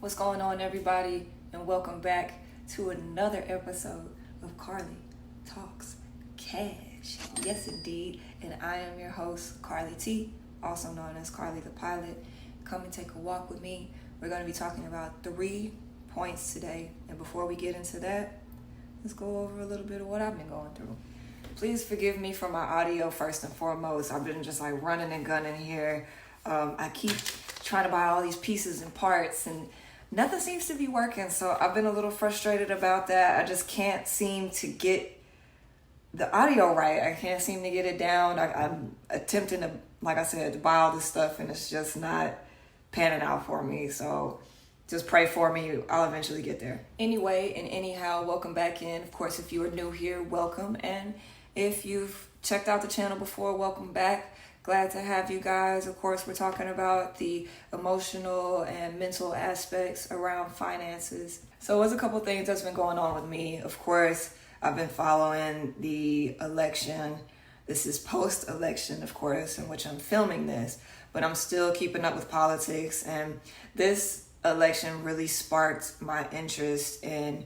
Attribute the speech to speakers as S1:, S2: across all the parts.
S1: What's going on, everybody? And welcome back to another episode of Carly Talks Cash. Yes, indeed. And I am your host, Carly T, also known as Carly the Pilot. Come and take a walk with me. We're going to be talking about 3 points today. And before we get into that, let's go over a little bit of what I've been going through. Please forgive me for my audio first and foremost. I've been just like running and gunning here. I keep trying to buy all these pieces and parts and nothing seems to be working. So I've been a little frustrated about that. I just can't seem to get the audio right. I can't seem to get it down. I'm attempting to, like I said, to buy all this stuff and it's just not panning out for me. So just pray for me. I'll eventually get there. Anyway, and anyhow, welcome back in. Of course, if you are new here, welcome. And if you've checked out the channel before, welcome back. Glad to have you guys. Of course, we're talking about the emotional and mental aspects around finances. So there's a couple things that's been going on with me. Of course, I've been following the election. This is post-election, of course, in which I'm filming this, but I'm still keeping up with politics. And this election really sparked my interest in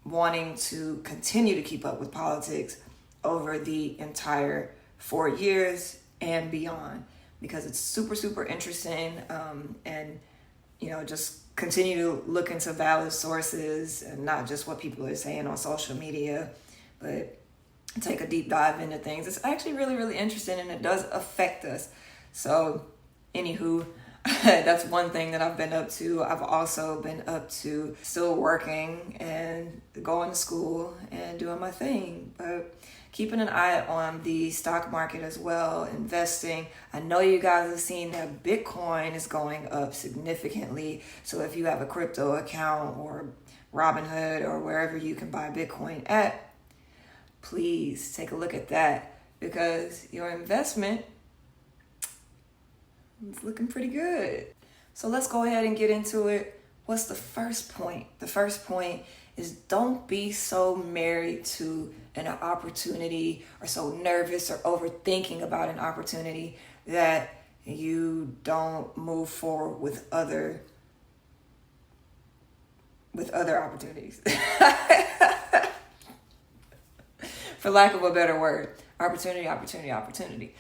S1: wanting to continue to keep up with politics over the entire 4 years and beyond, because it's super interesting, and just continue to look into valid sources and not just what people are saying on social media, but take a deep dive into things. It's actually really interesting, and it does affect us. So anywho, that's one thing that I've been up to. I've also been up to still working and going to school and doing my thing, but keeping an eye on the stock market as well, investing. I know you guys have seen that Bitcoin is going up significantly. So if you have a crypto account or Robinhood or wherever you can buy Bitcoin at, please take a look at that, because your investment is looking pretty good. So let's go ahead and get into it. What's the first point? The first point is don't be so married to an opportunity or so nervous or overthinking about an opportunity that you don't move forward with other opportunities. For lack of a better word, opportunity.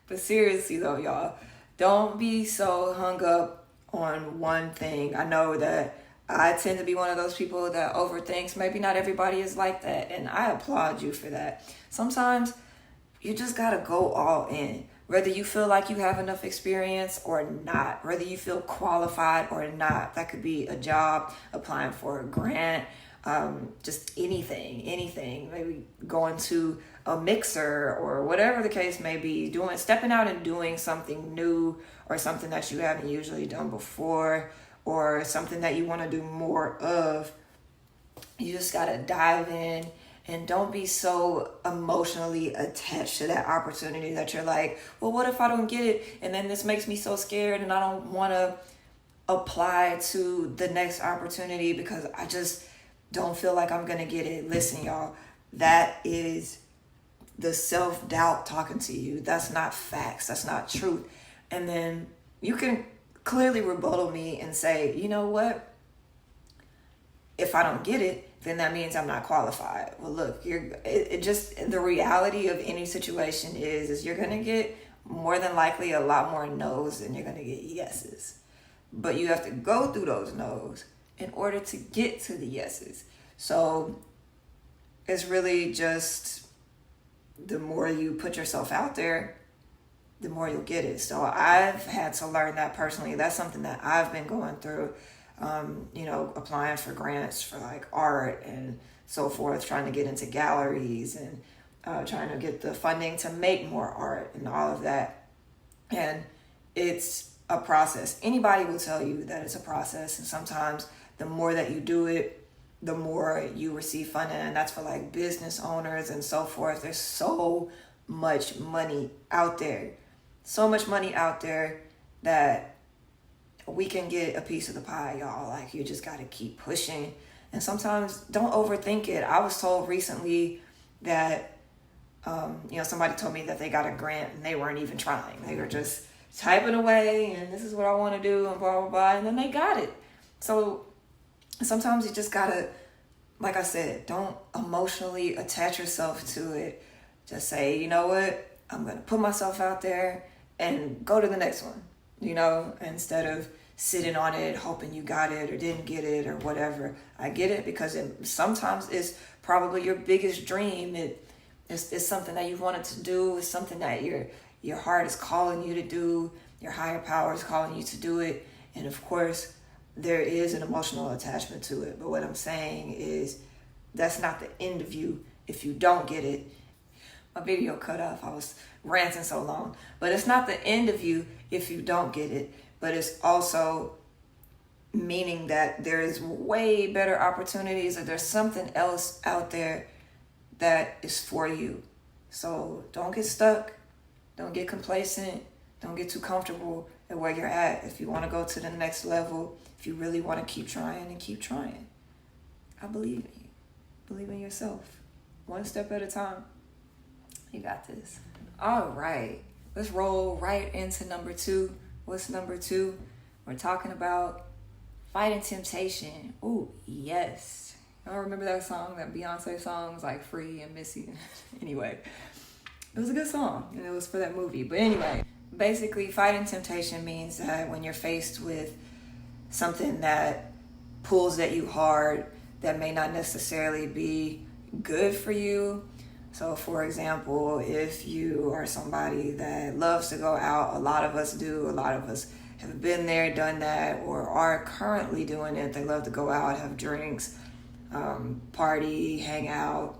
S1: But seriously though, y'all, don't be so hung up on one thing. I know that I tend to be one of those people that overthinks. Maybe not everybody is like that, and I applaud you for that. Sometimes you just gotta go all in. Whether you feel like you have enough experience or not, whether you feel qualified or not. That could be a job, applying for a grant, just anything. Maybe going to a mixer or whatever the case may be. Stepping out and doing something new or something that you haven't usually done before, or something that you want to do more of. You just got to dive in, and don't be so emotionally attached to that opportunity that you're like, well, what if I don't get it? And then this makes me so scared and I don't want to apply to the next opportunity because I just don't feel like I'm going to get it. Listen, y'all, that is the self-doubt talking to you. That's not facts. That's not truth. And then you can clearly rebuttal me and say, you know what? If I don't get it, then that means I'm not qualified. Well, look, the reality of any situation is you're going to get more than likely a lot more no's than you're going to get yeses. But you have to go through those no's in order to get to the yeses. So it's really just the more you put yourself out there, the more you'll get it. So I've had to learn that personally. That's something that I've been going through, applying for grants for like art and so forth, trying to get into galleries and trying to get the funding to make more art and all of that. And it's a process. Anybody will tell you that it's a process. And sometimes the more that you do it, the more you receive funding. And that's for like business owners and so forth. There's so much money out there. So much money out there that we can get a piece of the pie, y'all. Like, you just got to keep pushing. And sometimes don't overthink it. I was told recently that, somebody told me that they got a grant and they weren't even trying. They were just typing away and this is what I want to do and blah, blah, blah. And then they got it. So Sometimes you just gotta, like I said, don't emotionally attach yourself to it. Just say, you know what, I'm gonna put myself out there and go to the next one, instead of sitting on it, hoping you got it or didn't get it or whatever. I get it, because sometimes it's probably your biggest dream. It's something that you've wanted to do. It's something that your heart is calling you to do. Your higher power is calling you to do it. And of course, there is an emotional attachment to it. But what I'm saying is that's not the end of you if you don't get it. My video cut off. I was ranting so long. But it's not the end of you if you don't get it. But it's also meaning that there is way better opportunities, or there's something else out there that is for you. So don't get stuck. Don't get complacent. Don't get too comfortable at where you're at. If you want to go to the next level, if you really want to keep trying, and keep trying. I believe in you. Believe in yourself. One step at a time. You got this. All right. Let's roll right into number 2. What's number 2? We're talking about fighting temptation. Ooh, yes. Y'all remember that song, that Beyonce song? It was like Free and Missy. Anyway, it was a good song, and it was for that movie. But anyway, basically, fighting temptation means that when you're faced with something that pulls at you hard, that may not necessarily be good for you. So for example, if you are somebody that loves to go out, a lot of us do, a lot of us have been there, done that, or are currently doing it. They love to go out, have drinks, party, hang out,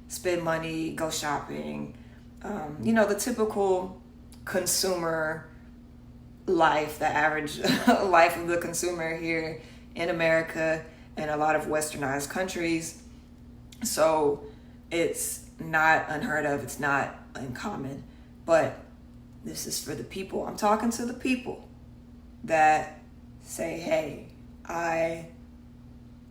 S1: spend money, go shopping. The typical consumer life, the average life of the consumer here in America and a lot of westernized countries. So it's not unheard of, it's not uncommon, but this is for the people. I'm talking to the people that say, hey, I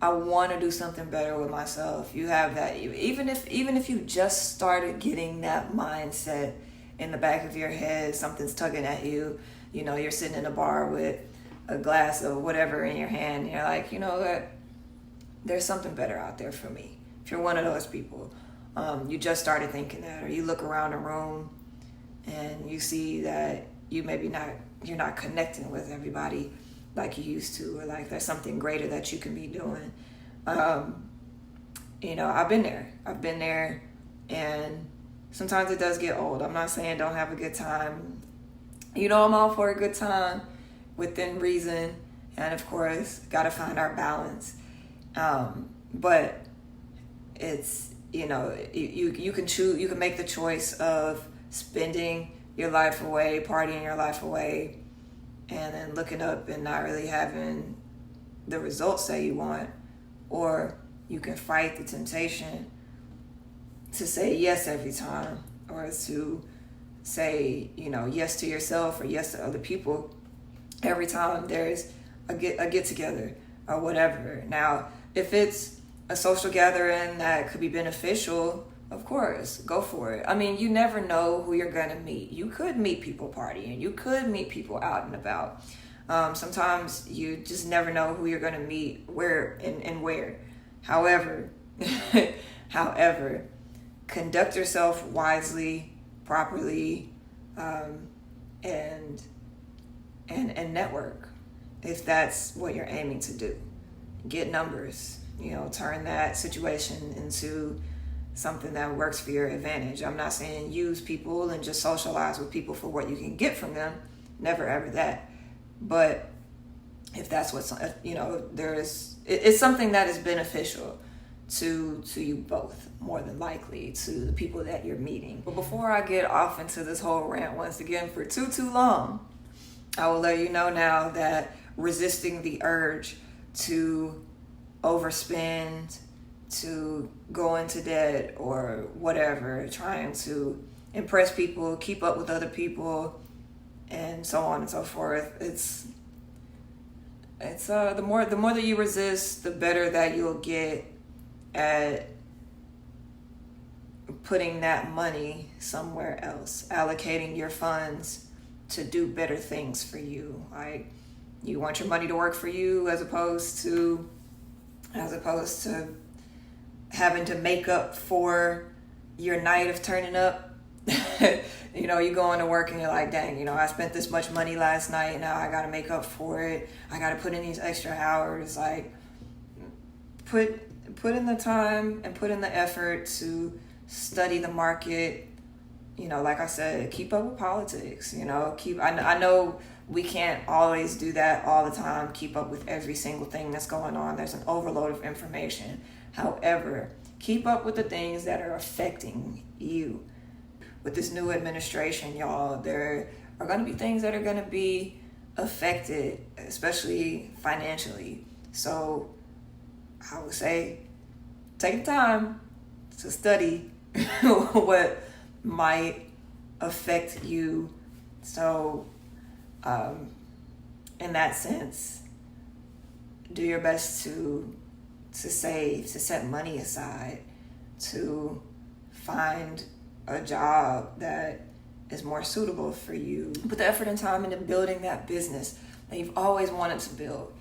S1: want to do something better with myself. You have that. Even if you just started getting that mindset in the back of your head, something's tugging at you. You're sitting in a bar with a glass of whatever in your hand, and you're like, you know what? There's something better out there for me. If you're one of those people, you just started thinking that, or you look around the room and you see that you're not connecting with everybody like you used to, or like there's something greater that you can be doing. I've been there, and sometimes it does get old. I'm not saying don't have a good time. I'm all for a good time within reason, and of course, gotta find our balance. But it's, you can choose, you can make the choice of spending your life away, partying your life away, and then looking up and not really having the results that you want. Or you can fight the temptation to say yes every time, or to say, yes to yourself or yes to other people every time there's a get together or whatever. Now, if it's a social gathering that could be beneficial, of course, go for it. I mean, you never know who you're gonna meet. You could meet people partying. You could meet people out and about. Sometimes you just never know who you're gonna meet, where and where. However, conduct yourself wisely, properly, and network if that's what you're aiming to do. Get numbers. Turn that situation into something that works for your advantage. I'm not saying use people and just socialize with people for what you can get from them. Never ever that. But if that's what's, it's something that is beneficial to you both, more than likely, to the people that you're meeting. But before I get off into this whole rant once again for too long, I will let you know now that resisting the urge to overspend, to go into debt or whatever, trying to impress people, keep up with other people, and so on and so forth. It's the more that you resist, the better that you'll get at putting that money somewhere else, allocating your funds to do better things for you. Like, you want your money to work for you as opposed to as opposed to having to make up for your night of turning up. You know, you go into work and you're like, dang, you know, I spent this much money last night. Now I got to make up for it. I got to put in these extra hours. Like, put in the time and put in the effort to study the market. You know, like I said, keep up with politics. You know, I know we can't always do that all the time, keep up with every single thing that's going on. There's an overload of information. However, keep up with the things that are affecting you. With this new administration, y'all, there are going to be things that are going to be affected, especially financially. So I would say take the time to study what might affect you. So in that sense, do your best to save, to set money aside, to find a job that is more suitable for you. Put the effort and time into building that business that you've always wanted to build.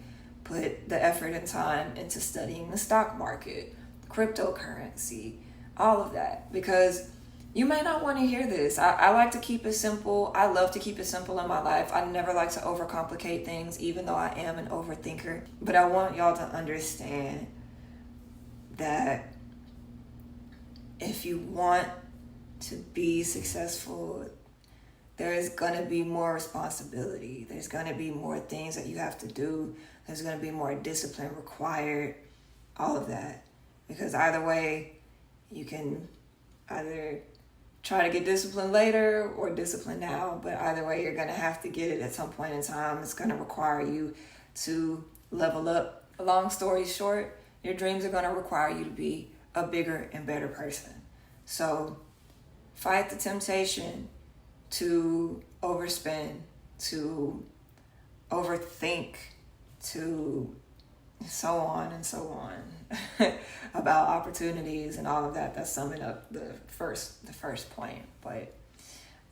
S1: Put the effort and time into studying the stock market, cryptocurrency, all of that. Because you may not want to hear this. I like to keep it simple. I love to keep it simple in my life. I never like to overcomplicate things, even though I am an overthinker. But I want y'all to understand that if you want to be successful, there is going to be more responsibility. There's going to be more things that you have to do. There's going to be more discipline required, all of that. Because either way, you can either try to get disciplined later or discipline now, but either way, you're going to have to get it at some point in time. It's going to require you to level up. Long story short, your dreams are going to require you to be a bigger and better person. So fight the temptation to overspend, to overthink, to so on and so on about opportunities and all of that. That's summing up the first point. But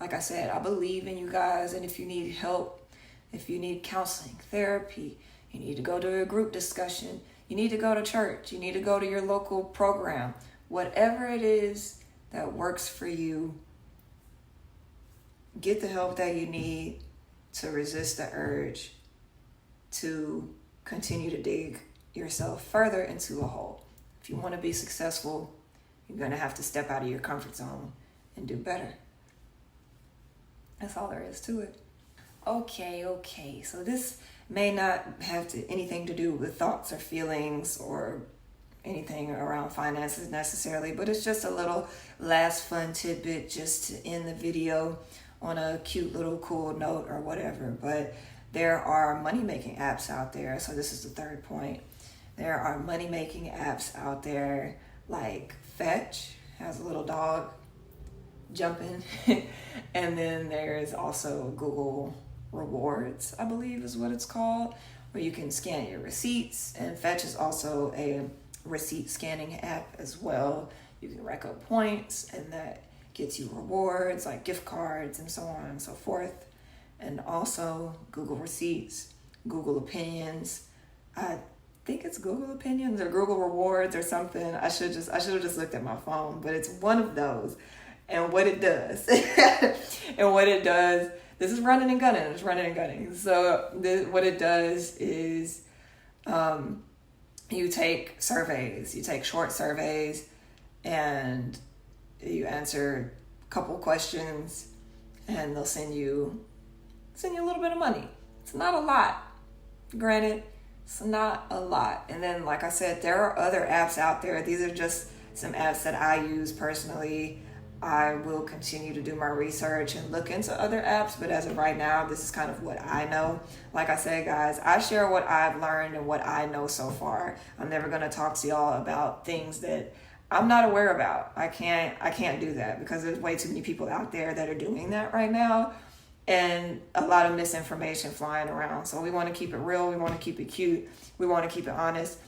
S1: like I said, I believe in you guys, and if you need help, if you need counseling, therapy, you need to go to a group discussion, you need to go to church, you need to go to your local program, whatever it is that works for you, get the help that you need to resist the urge to continue to dig yourself further into a hole. If you want to be successful, you're going to have to step out of your comfort zone and do better. That's all there is to it. Okay. So this may not have anything to do with thoughts or feelings or anything around finances necessarily, but it's just a little last fun tidbit just to end the video on a cute little cool note or whatever. But there are money-making apps out there. So this is the third point. There are money-making apps out there like Fetch, has a little dog jumping. And then there's also Google Rewards, I believe is what it's called, where you can scan your receipts. And Fetch is also a receipt scanning app as well. You can rack up points, and that gets you rewards like gift cards and so on and so forth. And also Google Receipts, Google Opinions. I think it's Google Opinions or Google Rewards or something. I should have just looked at my phone, but it's one of those. And what it does, this is running and gunning. So what it does is you take short surveys, and you answer a couple questions, and they'll send you a little bit of money. It's not a lot. Granted, it's not a lot. And then, like I said, there are other apps out there. These are just some apps that I use personally. I will continue to do my research and look into other apps, but as of right now, this is kind of what I know. Like I said, guys, I share what I've learned and what I know so far. I'm never going to talk to y'all about things that I'm not aware about. I can't do that because there's way too many people out there that are doing that right now, and a lot of misinformation flying around. So we want to keep it real. We want to keep it cute. We want to keep it honest.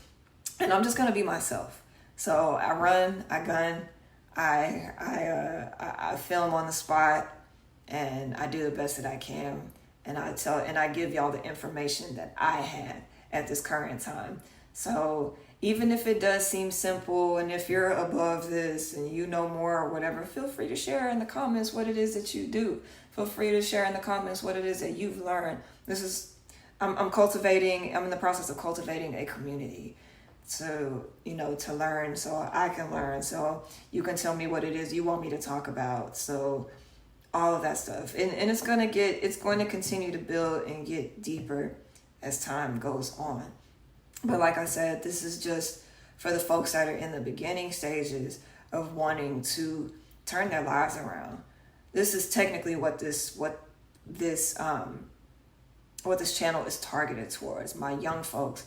S1: And I'm just going to be myself. So I run, I gun, I film on the spot, and I do the best that I can. And I give y'all the information that I had at this current time. So even if it does seem simple, and if you're above this and you know more or whatever, feel free to share in the comments what it is that you do. Feel free to share in the comments what it is that you've learned. I'm in the process of cultivating a community to learn, so I can learn, so you can tell me what it is you want me to talk about. So all of that stuff, and it's going to continue to build and get deeper as time goes on. But like I said, this is just for the folks that are in the beginning stages of wanting to turn their lives around. This is technically what this channel is targeted towards. My young folks,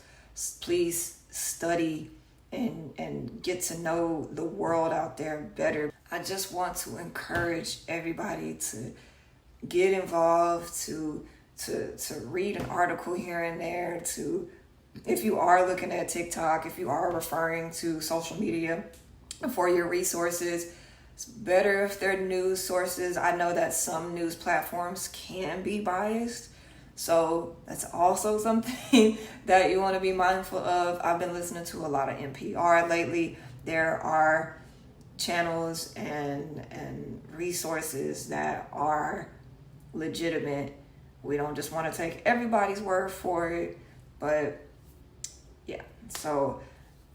S1: please study and get to know the world out there better. I just want to encourage everybody to get involved, to read an article here and there, if you are looking at TikTok, if you are referring to social media for your resources, it's better if they're news sources. I know that some news platforms can be biased, so that's also something that you want to be mindful of. I've been listening to a lot of NPR lately. There are channels and resources that are legitimate. We don't just want to take everybody's word for it, but yeah. So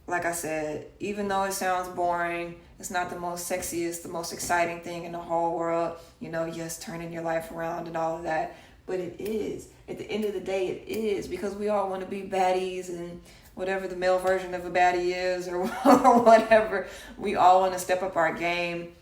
S1: like I said, even though it sounds boring, it's not the most sexiest, the most exciting thing in the whole world, yes, turning your life around and all of that, but it is. At the end of the day, it is, because we all want to be baddies, and whatever the male version of a baddie is, or whatever, we all want to step up our game.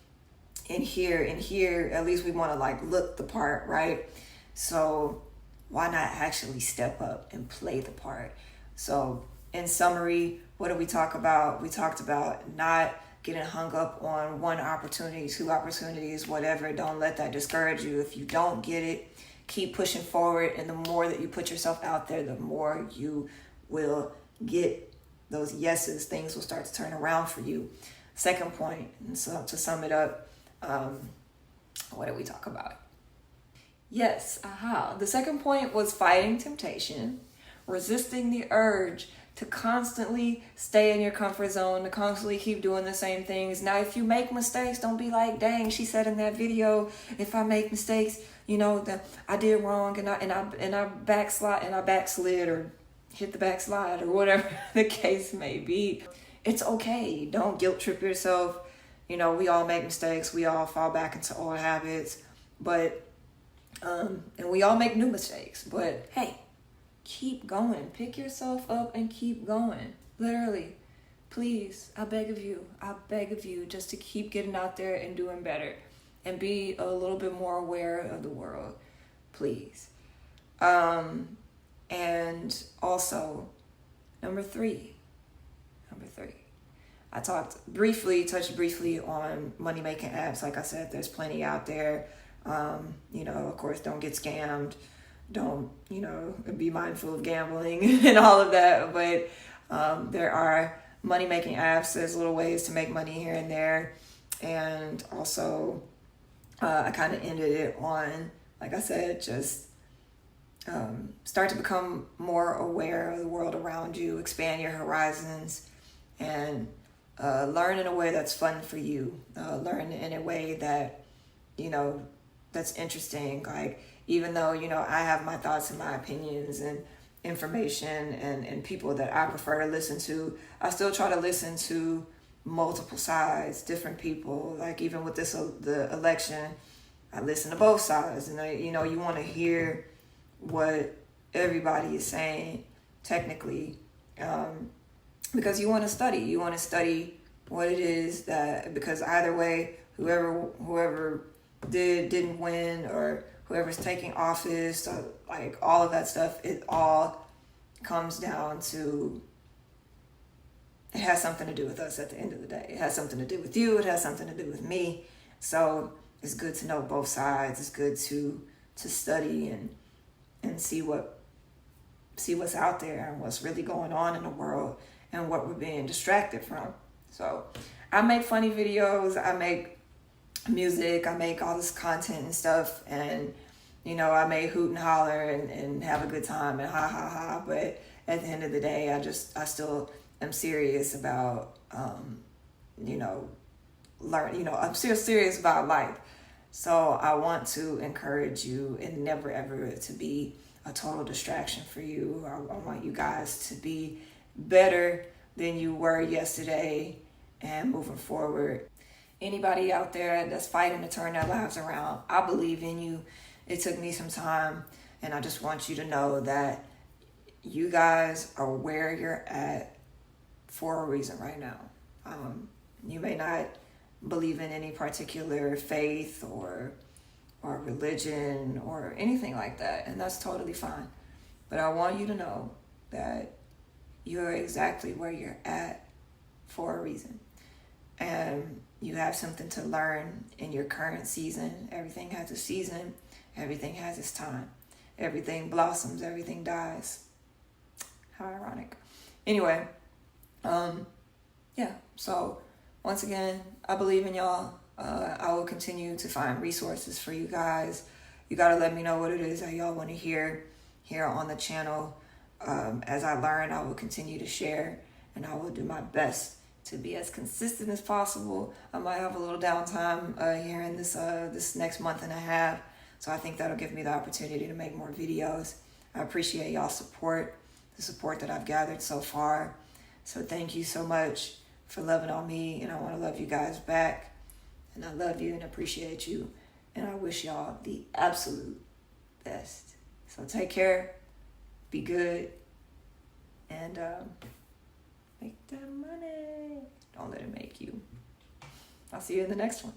S1: And here, at least we want to look the part, right? So why not actually step up and play the part? So in summary, what did we talk about? We talked about not getting hung up on one opportunity, two opportunities, whatever. Don't let that discourage you. If you don't get it, keep pushing forward. And the more that you put yourself out there, the more you will get those yeses. Things will start to turn around for you. Second point, and so to sum it up, what did we talk about? Yes, the second point was fighting temptation, resisting the urge to constantly stay in your comfort zone, to constantly keep doing the same things. Now, if you make mistakes, don't be like, dang, she said in that video, if I make mistakes, that I did wrong, and I backslid or hit the backslide, or whatever the case may be. It's okay. Don't guilt trip yourself. We all make mistakes. We all fall back into old habits, but and we all make new mistakes. But hey, keep going. Pick yourself up and keep going. Literally, please, I beg of you, just to keep getting out there and doing better, and be a little bit more aware of the world, please. And also, number three. I touched briefly on money-making apps. Like I said, there's plenty out there. Of course, don't get scammed. Don't, be mindful of gambling and all of that. But there are money-making apps. There's little ways to make money here and there. And also, I kind of ended it on, like I said, just start to become more aware of the world around you, expand your horizons, and learn in a way that's fun for you. Learn in a way that, that's interesting. Like, even though, I have my thoughts and my opinions and information and people that I prefer to listen to, I still try to listen to multiple sides, different people. Like, even with the election, I listen to both sides. And, you want to hear what everybody is saying technically, because you want to study what it is because either way, whoever didn't win, or whoever's taking office, like all of that stuff, it all comes down to, it has something to do with us at the end of the day. It has something to do with you. It has something to do with me. So it's good to know both sides. It's good to study and see what's out there and what's really going on in the world and what we're being distracted from. So I make funny videos, I make music, I make all this content and stuff, and I may hoot and holler and have a good time and ha ha ha, but at the end of the day, I still am serious about, I'm still serious about life. So I want to encourage you and never ever to be a total distraction for you. I want you guys to be better than you were yesterday and moving forward. Anybody out there that's fighting to turn their lives around, I believe in you. It took me some time, and I just want you to know that you guys are where you're at for a reason right now. You may not believe in any particular faith or religion or anything like that, and that's totally fine. But I want you to know that you're exactly where you're at for a reason. And you have something to learn in your current season. Everything has a season. Everything has its time. Everything blossoms. Everything dies. How ironic. Anyway, so once again, I believe in y'all. I will continue to find resources for you guys. You got to let me know what it is that y'all want to hear here on the channel. As I learn, I will continue to share, and I will do my best to be as consistent as possible. I might have a little downtime here in this next month and a half, so I think that'll give me the opportunity to make more videos. I appreciate y'all's support, the support that I've gathered so far. So thank you so much for loving on me, and I want to love you guys back. And I love you and appreciate you, and I wish y'all the absolute best. So take care, be good, and make that money. Don't let it make you. I'll see you in the next one.